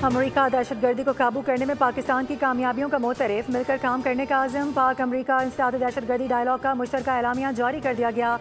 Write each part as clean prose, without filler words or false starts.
अमरीका दहशतगर्दी को काबू करने में पाकिस्तान की कामयाबियों का मोतरफ, मिलकर काम करने का आज़म। पाक अमरीका इंसदाद दहशतगर्दी डायलॉग का मुश्तरका एलामिया जारी कर दिया गया।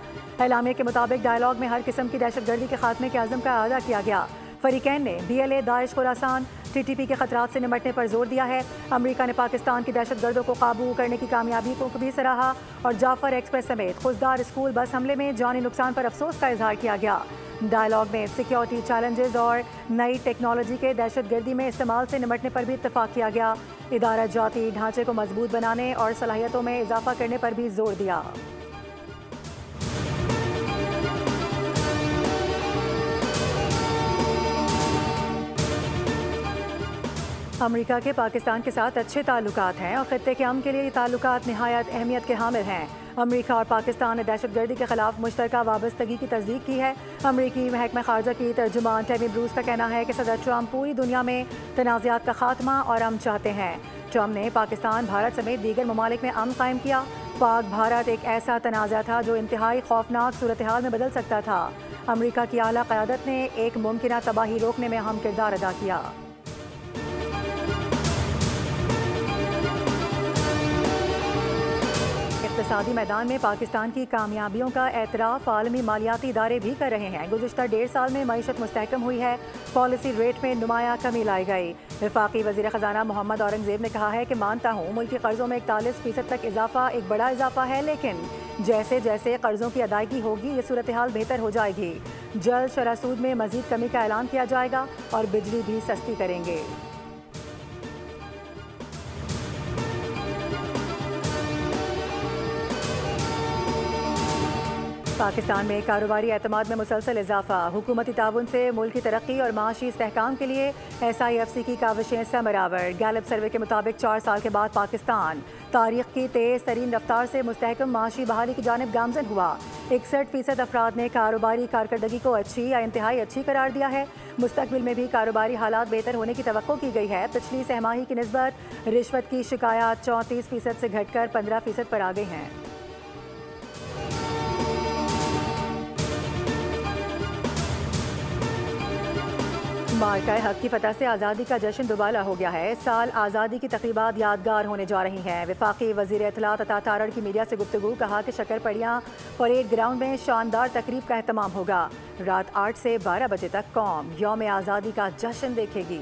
एलामिया के मुताबिक डायलॉग में हर किस्म की दहशतगर्दी के खात्मे के आज़म का अदा किया गया। फरीकैन ने BLA, दाइश, खुरासान, TTP के खतरात से निपटने पर जोर दिया है। अमरीका ने पाकिस्तान की दहशतगर्दों को काबू करने की कामयाबी को भी सराहा और जाफर एक्सप्रेस समेत खुजदार स्कूल बस हमले में जानी नुकसान पर अफसोस का इजहार किया गया। डायलॉग में सिक्योरिटी चैलेंजेस और नई टेक्नोलॉजी के दहशतगर्दी में इस्तेमाल से निपटने पर भी इत्तफाक किया गया। इदारा जाती ढांचे को मजबूत बनाने और सलाहियतों में इजाफा करने पर भी जोर दिया। अमरीका के पाकिस्तान के साथ अच्छे ताल्लुकात हैं और खित्ते के अमन के लिए ये ताल्लुकात निहायत अहमियत के हामिल हैं। अमरीका और पाकिस्तान ने दहशतगर्दी के खिलाफ मुश्तरका वाबस्तगी की तस्दीक की है। अमरीकी महकमा खारजा की तर्जुमान टेमी ब्रूस का कहना है कि सदर ट्रंप पूरी दुनिया में तनाज़ात का खात्मा और अमन चाहते हैं। ट्रंप ने पाकिस्तान, भारत समेत दीगर ममालिक में अमन कायम किया। पाक भारत एक ऐसा तनाज़ा था जो इंतहाई खौफनाक सूरत हाल में बदल सकता था। अमरीका की आला क़यादत ने एक मुमकिन तबाही रोकने में अहम किरदार अदा किया। इक़्तिसादी मैदान में पाकिस्तान की कामयाबियों का एतराफ़ आलमी मालियाती इदारे भी कर रहे हैं। गुज़िश्ता 1.5 साल में मईशत मुस्तहकम हुई है। पॉलिसी रेट में नुमाया कमी लाई गई। वफाकी वज़ीर ख़ज़ाना मोहम्मद औरंगज़ेब ने कहा है कि मानता हूँ मुल्की कर्ज़ों में 41% तक इजाफा एक बड़ा इजाफा है, लेकिन जैसे जैसे कर्ज़ों की अदायगी होगी ये सूरत हाल बेहतर हो जाएगी। जल्द शरह सूद में मज़ीद कमी का ऐलान किया जाएगा और बिजली भी सस्ती करेंगे। पाकिस्तान में कारोबारी एतमाद में मुसलसल इजाफा। हुकूमती ताउन से मुल्क की तरक्की और माशी इस्तेहकाम के लिए SIFC की काविशें समरावर। गैलप सर्वे के मुताबिक 4 साल के बाद पाकिस्तान तारीख की तेज़ तरीन रफ्तार से मुस्तहकम माशी बहाली की जानिब गामजन हुआ। 61% अफराद ने कारोबारी कारकर्दगी को अच्छी या इंतहाई अच्छी करार दिया है। मुस्तकबिल में भी कारोबारी हालात बेहतर होने की तवक्को की गई है। पिछली सहमाही की निस्बत रिश्वत की शिकायत 34% से घटकर 15% पर आ गई हैं। मार्का हक की फतह से आज़ादी का जश्न दुबाला हो गया है। इस साल आज़ादी की तकरीबात यादगार होने जा रही हैं। वफाकी वज़ीर इत्तलात अता तारड़ की मीडिया से गुफ्तगू, कहा कि शक्करपड़ियाँ परेड ग्राउंड में शानदार तकरीब का एहतमाम होगा। रात 8 से 12 बजे तक कौम यौम आज़ादी का जश्न देखेगी।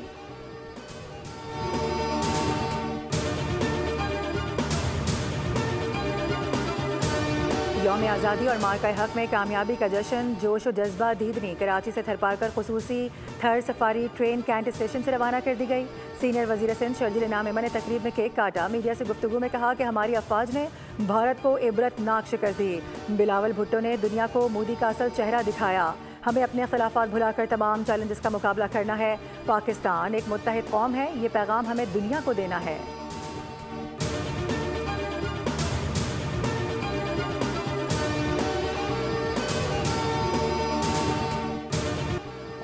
यौम आज़ादी और मार्का हक में कामयाबी का जश्न, जोश व जज्बा दीदनी। कराची से थरपारकर खुसूसी थर सफारी ट्रेन कैंट स्टेशन से रवाना कर दी गई। सीनियर वज़ीर सिंध शर्जील इनाम इमन ने तकरीब में केक काटा। मीडिया से गुफ्तगू में कहा कि हमारी अफवाज ने भारत को इबरतनाक शिकस्त दी। बिलावल भुट्टो ने दुनिया को मोदी का असल चेहरा दिखाया। हमें अपने खिलाफात भुलाकर तमाम चैलेंजेस का मुकाबला करना है। पाकिस्तान एक मुत्तहिद कौम है, ये पैगाम हमें दुनिया को देना है।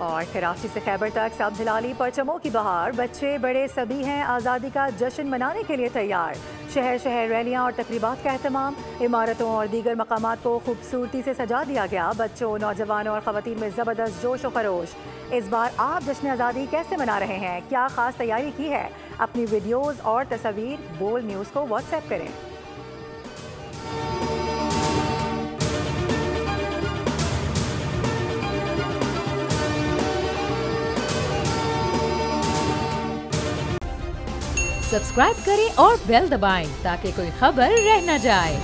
और कराची से खैबर तक सब झिलाली परचमों की बहार। बच्चे बड़े सभी हैं आज़ादी का जश्न मनाने के लिए तैयार। शहर शहर रैलियां और तकरीबात का एहतमाम। इमारतों और दीगर मकामात को खूबसूरती से सजा दिया गया। बच्चों, नौजवानों और ख़वातीन में ज़बरदस्त जोश व खरोश। इस बार आप जश्न आज़ादी कैसे मना रहे हैं? क्या ख़ास तैयारी की है? अपनी वीडियोज़ और तस्वीर बोल न्यूज़ को व्हाट्सएप करें। सब्सक्राइब करें और बेल दबाएं ताकि कोई खबर रह न जाए।